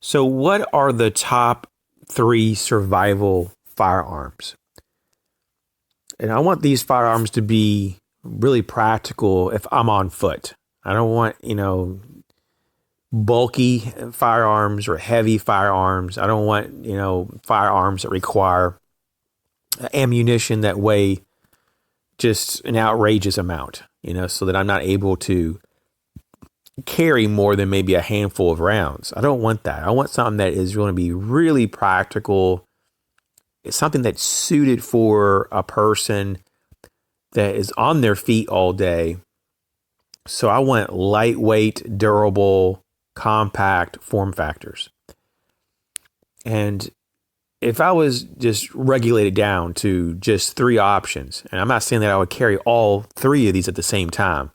So, what are the top three survival firearms? And I want these firearms to be really practical if I'm on foot. I don't want, bulky firearms or heavy firearms. I don't want, firearms that require ammunition that weigh just an outrageous amount, so that I'm not able to carry more than maybe a handful of rounds. I don't want that. I want something that is going to be really practical. It's something that's suited for a person that is on their feet all day. So I want lightweight, durable, compact form factors. And if I was just regulated down to just three options, and I'm not saying that I would carry all three of these at the same time,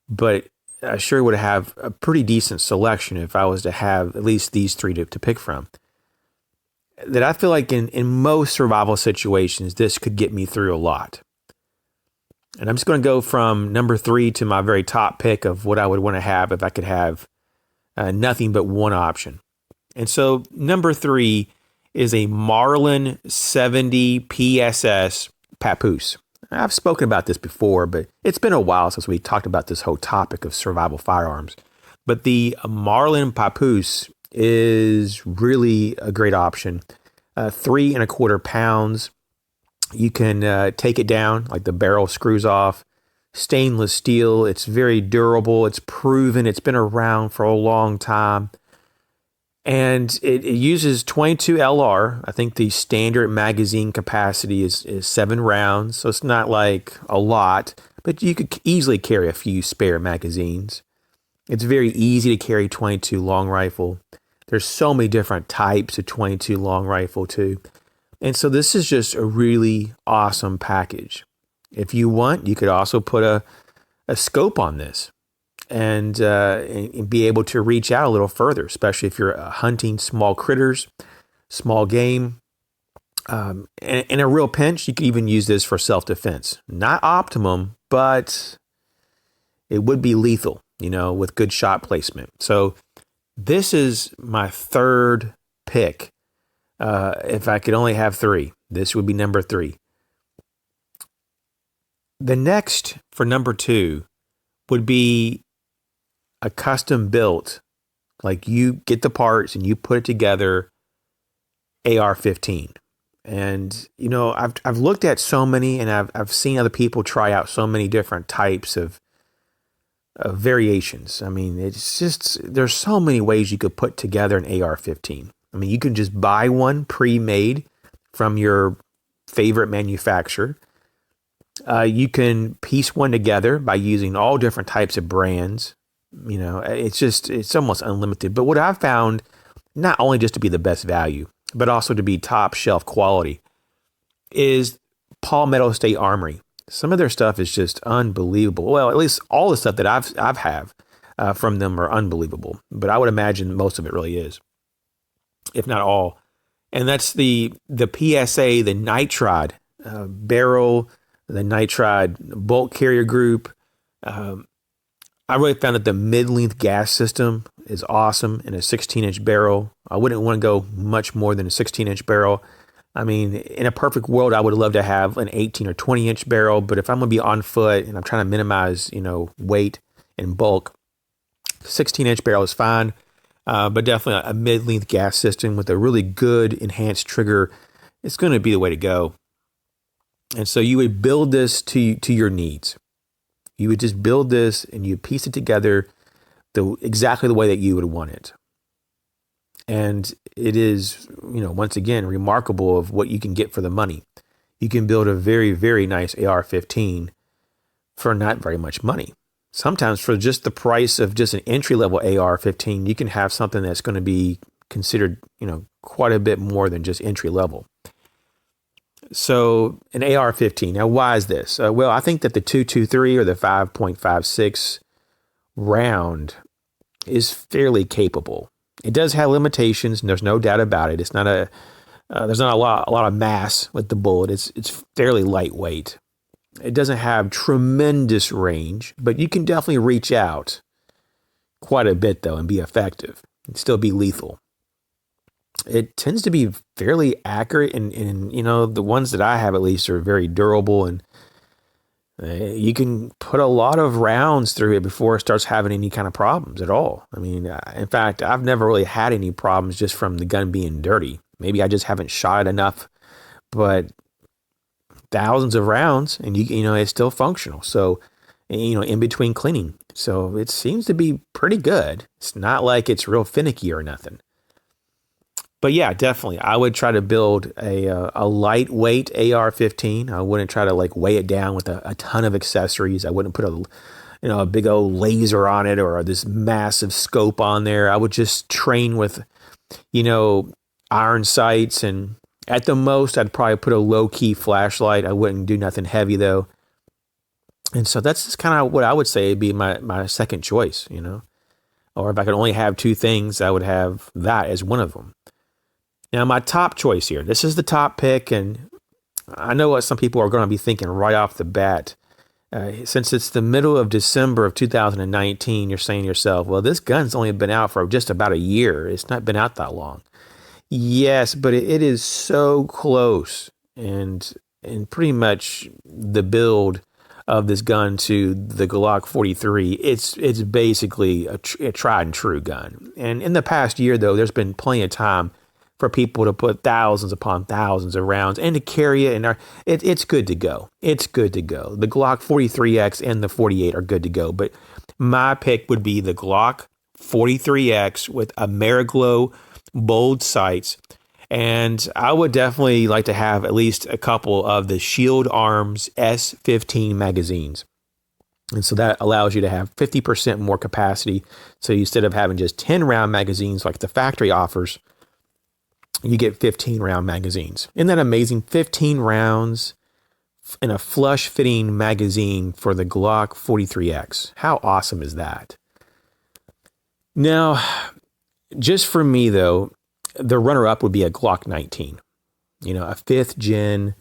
but I sure would have a pretty decent selection if I was to have at least these three to pick from. That I feel like in most survival situations, this could get me through a lot. And I'm just going to go from number 3 to my very top pick of what I would want to have if I could have nothing but one option. And so number 3 is a Marlin 70 PSS Papoose. I've spoken about this before, but it's been a while since we talked about this whole topic of survival firearms. But the Marlin Papoose is really a great option. 3.25 pounds. You can take it down, like the barrel screws off. Stainless steel. It's very durable. It's proven. It's been around for a long time. And it uses 22 LR. I think the standard magazine capacity is 7 rounds. So it's not like a lot, but you could easily carry a few spare magazines. It's very easy to carry 22 long rifle. There's so many different types of 22 long rifle too. And so this is just a really awesome package. If you want, you could also put a scope on this and be able to reach out a little further, especially if you're hunting small critters, small game. In a real pinch, you could even use this for self-defense. Not optimum, but it would be lethal, with good shot placement. So this is my third pick. If I could only have 3, this would be number 3. The next for number 2 would be a custom built, like you get the parts and you put it together, AR-15. And, I've looked at so many, and I've seen other people try out so many different types of variations. I mean, it's just, there's so many ways you could put together an AR-15. I mean, you can just buy one pre-made from your favorite manufacturer. You can piece one together by using all different types of brands. It's almost unlimited. But what I've found, not only just to be the best value, but also to be top shelf quality, is Palmetto State Armory. Some of their stuff is just unbelievable. Well, at least all the stuff that I've have from them are unbelievable. But I would imagine most of it really is, if not all. And that's the PSA, the nitride barrel, the nitride bolt carrier group. I really found that the mid-length gas system is awesome in a 16-inch barrel. I wouldn't want to go much more than a 16-inch barrel. I mean, in a perfect world, I would love to have an 18 or 20-inch barrel, but if I'm going to be on foot and I'm trying to minimize, weight and bulk, 16-inch barrel is fine. But definitely a mid-length gas system with a really good enhanced trigger, it's going to be the way to go. And so you would build this to your needs. You would just build this and you piece it together exactly the way that you would want it. And it is, once again, remarkable of what you can get for the money. You can build a very, very nice AR-15 for not very much money. Sometimes for just the price of just an entry-level AR-15, you can have something that's going to be considered, quite a bit more than just entry-level. So an AR-15. Now, why is this? Well, I think that the 223 or the 5.56 round is fairly capable. It does have limitations, and there's no doubt about it. It's not there's not a lot of mass with the bullet. It's fairly lightweight. It doesn't have tremendous range, but you can definitely reach out quite a bit though and be effective and still be lethal. it tends to be fairly accurate, and the ones that I have at least are very durable, and you can put a lot of rounds through it before it starts having any kind of problems at all. I mean, in fact, I've never really had any problems just from the gun being dirty. Maybe I just haven't shot it enough, but thousands of rounds, and it's still functional. So, in between cleaning. So it seems to be pretty good. It's not like it's real finicky or nothing. But yeah, definitely, I would try to build a lightweight AR-15. I wouldn't try to like weigh it down with a ton of accessories. I wouldn't put a big old laser on it or this massive scope on there. I would just train with, iron sights, and at the most, I'd probably put a low-key flashlight. I wouldn't do nothing heavy though. And so that's just kind of what I would say would be my second choice, Or if I could only have two things, I would have that as one of them. Now, my top choice here, this is the top pick, and I know what some people are going to be thinking right off the bat. Since it's the middle of December of 2019, you're saying to yourself, well, this gun's only been out for just about a year. It's not been out that long. Yes, but it is so close, and pretty much the build of this gun to the Glock 43, it's basically a tried and true gun. And in the past year, though, there's been plenty of time for people to put thousands upon thousands of rounds and to carry it. And it's good to go. It's good to go. The Glock 43X and the 48 are good to go. But my pick would be the Glock 43X with Ameriglow bold sights. And I would definitely like to have at least a couple of the Shield Arms S15 magazines. And so that allows you to have 50% more capacity. So instead of having just 10 round magazines like the factory offers, you get 15 round magazines. Isn't that amazing? 15 rounds in a flush fitting magazine for the Glock 43X. How awesome is that? Now, just for me though, the runner-up would be a Glock 19, a 5th gen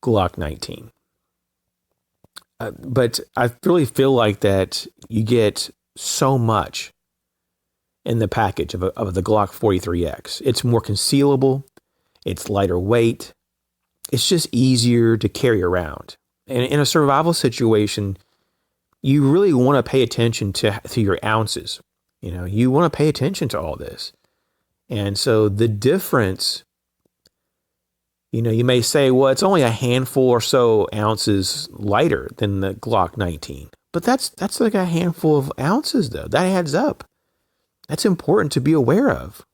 Glock 19. But I really feel like that you get so much in the package of the Glock 43X. It's more concealable. It's lighter weight. It's just easier to carry around. And in a survival situation, you really want to pay attention to your ounces. You want to pay attention to all this. And so the difference, you may say, well, it's only a handful or so ounces lighter than the Glock 19. But that's like a handful of ounces, though. That adds up. That's important to be aware of.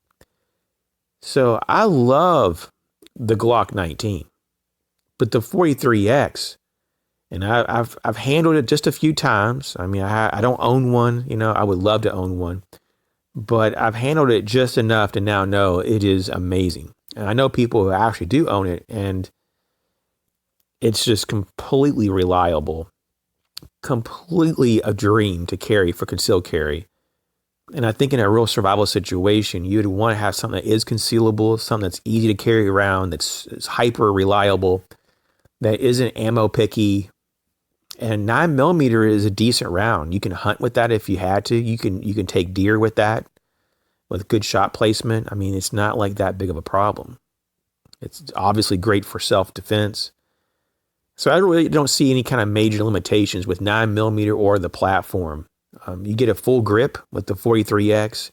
So I love the Glock 19, but the 43X, and I've handled it just a few times. I mean, I don't own one. I would love to own one. But I've handled it just enough to now know it is amazing. And I know people who actually do own it, and it's just completely reliable, completely a dream to carry for concealed carry. And I think in a real survival situation, you'd want to have something that is concealable, something that's easy to carry around, that's hyper reliable, that isn't ammo picky. And 9mm is a decent round. You can hunt with that if you had to. You can take deer with that with good shot placement. I mean, it's not like that big of a problem. It's obviously great for self-defense. So I really don't see any kind of major limitations with 9mm or the platform. You get a full grip with the 43X.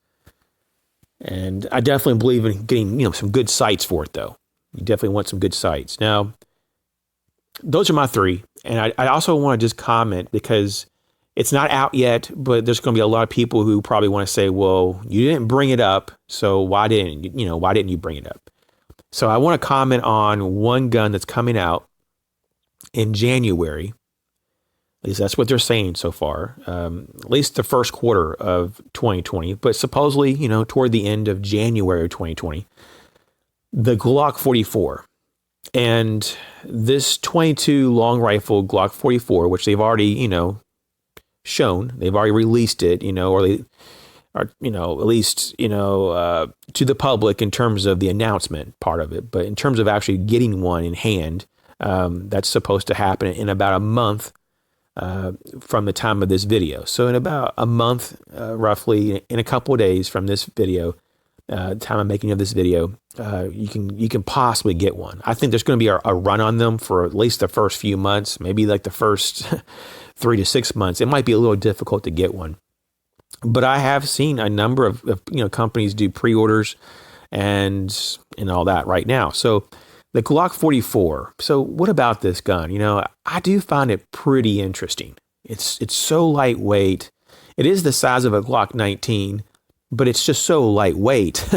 And I definitely believe in getting, some good sights for it, though. You definitely want some good sights. Now, those are my three. And I also want to just comment, because it's not out yet, but there's going to be a lot of people who probably want to say, well, you didn't bring it up, so why didn't you bring it up? So I want to comment on one gun that's coming out in January. At least that's what they're saying so far. At least the first quarter of 2020, but supposedly, toward the end of January of 2020, the Glock 44. And this 22 long rifle Glock 44, which they've already, shown, they've already released it, or they are, at least, to the public in terms of the announcement part of it. But in terms of actually getting one in hand, that's supposed to happen in about a month from the time of this video. So in about a month, roughly, in a couple of days from this video, time of making of this video, you can possibly get one. I think there's going to be a run on them for at least the first few months, maybe like the first 3 to 6 months. It might be a little difficult to get one, but I have seen a number of companies do pre-orders and all that right now. So the Glock 44. So what about this gun? I do find it pretty interesting. It's so lightweight. It is the size of a Glock 19, but it's just so lightweight.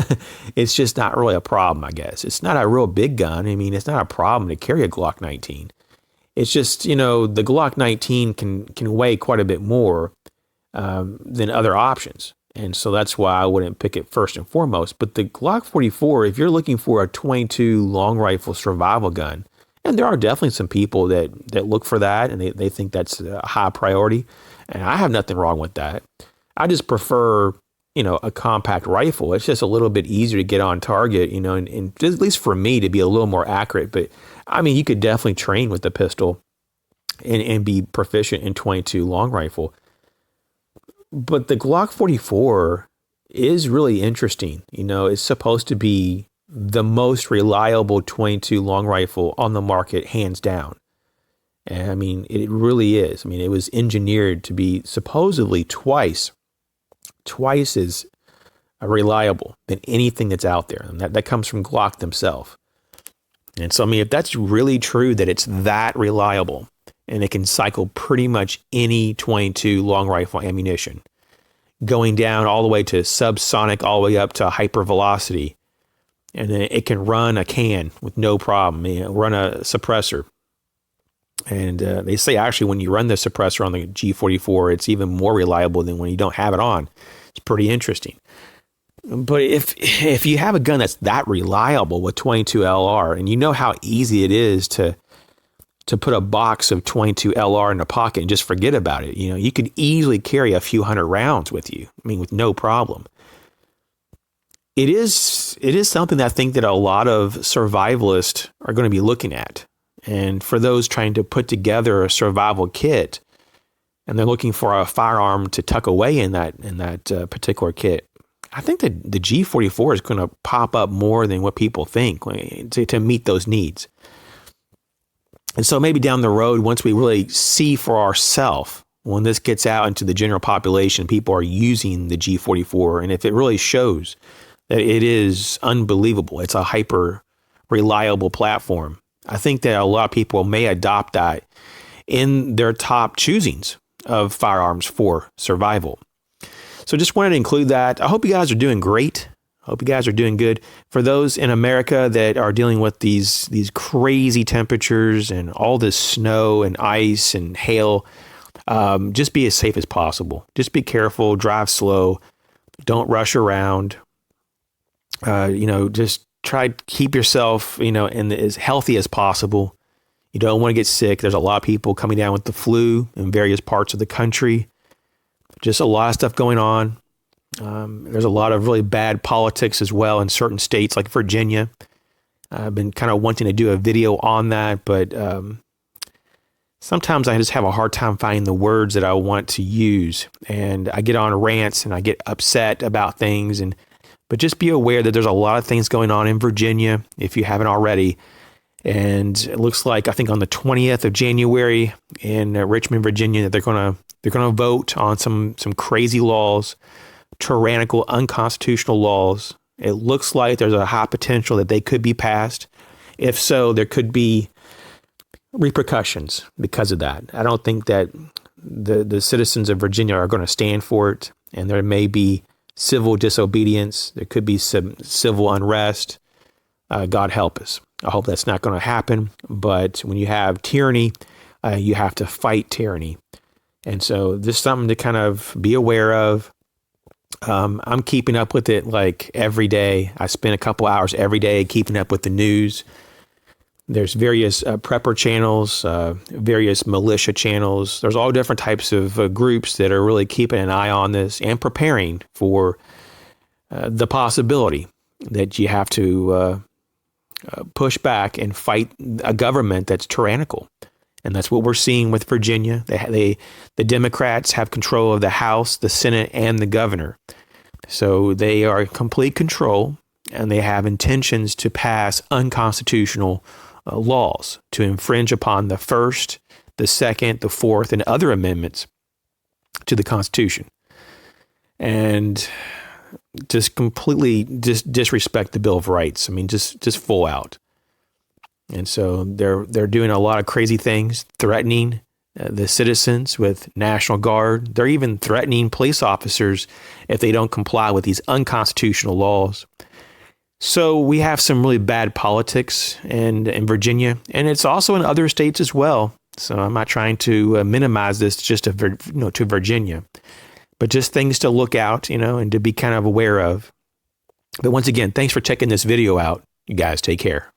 It's just not really a problem, I guess. It's not a real big gun. I mean, it's not a problem to carry a Glock 19. It's just, the Glock 19 can weigh quite a bit more than other options. And so that's why I wouldn't pick it first and foremost. But the Glock 44, if you're looking for a 22 long rifle survival gun, and there are definitely some people that look for that and they think that's a high priority. And I have nothing wrong with that. I just prefer, a compact rifle. It's just a little bit easier to get on target, and at least for me to be a little more accurate. But I mean, you could definitely train with the pistol and be proficient in 22 long rifle. But the Glock 44 is really interesting. It's supposed to be the most reliable 22 long rifle on the market, hands down. And I mean, it really is. I mean, it was engineered to be supposedly twice as reliable than anything that's out there. And that comes from Glock themselves. And so, I mean, if that's really true, that it's that reliable and it can cycle pretty much any 22 long rifle ammunition, going down all the way to subsonic, all the way up to hypervelocity, and then it can run a can with no problem, run a suppressor. And they say actually when you run the suppressor on the G44, it's even more reliable than when you don't have it on. It's pretty interesting. But if you have a gun that's that reliable with 22 LR, and you know how easy it is to put a box of 22 LR in a pocket and just forget about it, you could easily carry a few hundred rounds with you. I mean, with no problem. It is something that I think that a lot of survivalists are going to be looking at. And for those trying to put together a survival kit, and they're looking for a firearm to tuck away in that particular kit, I think that the G44 is going to pop up more than what people think to meet those needs. And so maybe down the road, once we really see for ourselves, when this gets out into the general population, people are using the G44, and if it really shows that it is unbelievable, it's a hyper reliable platform, I think that a lot of people may adopt that in their top choosings of firearms for survival. So just wanted to include that. I hope you guys are doing great. I hope you guys are doing good. For those in America that are dealing with these crazy temperatures and all this snow and ice and hail, just be as safe as possible. Just be careful, drive slow, don't rush around. Just try to keep yourself, as healthy as possible. You don't want to get sick. There's a lot of people coming down with the flu in various parts of the country. Just a lot of stuff going on. There's a lot of really bad politics as well in certain states like Virginia. I've been kind of wanting to do a video on that, but sometimes I just have a hard time finding the words that I want to use. And I get on rants and I get upset about things. But just be aware that there's a lot of things going on in Virginia, if you haven't already. And it looks like, I think on the 20th of January in Richmond, Virginia, that they're going to vote on some crazy laws, tyrannical, unconstitutional laws. It looks like there's a high potential that they could be passed. If so, there could be repercussions because of that. I don't think that the citizens of Virginia are going to stand for it, and there may be civil disobedience. There could be some civil unrest. God help us. I hope that's not going to happen. But when you have tyranny, you have to fight tyranny. And so this is something to kind of be aware of. I'm keeping up with it like every day. I spend a couple hours every day keeping up with the news. There's various prepper channels, various militia channels. There's all different types of groups that are really keeping an eye on this and preparing for the possibility that you have to push back and fight a government that's tyrannical. And that's what we're seeing with Virginia. The Democrats have control of the House, the Senate, and the governor. So they are in complete control, and they have intentions to pass unconstitutional laws to infringe upon the First, the Second, the Fourth, and other amendments to the Constitution, and just completely disrespect the Bill of Rights. I mean, just full out. And so they're doing a lot of crazy things, threatening the citizens with National Guard. They're even threatening police officers if they don't comply with these unconstitutional laws. So we have some really bad politics in Virginia, and it's also in other states as well. So I'm not trying to minimize this just to Virginia, but just things to look out, and to be kind of aware of. But once again, thanks for checking this video out. You guys take care.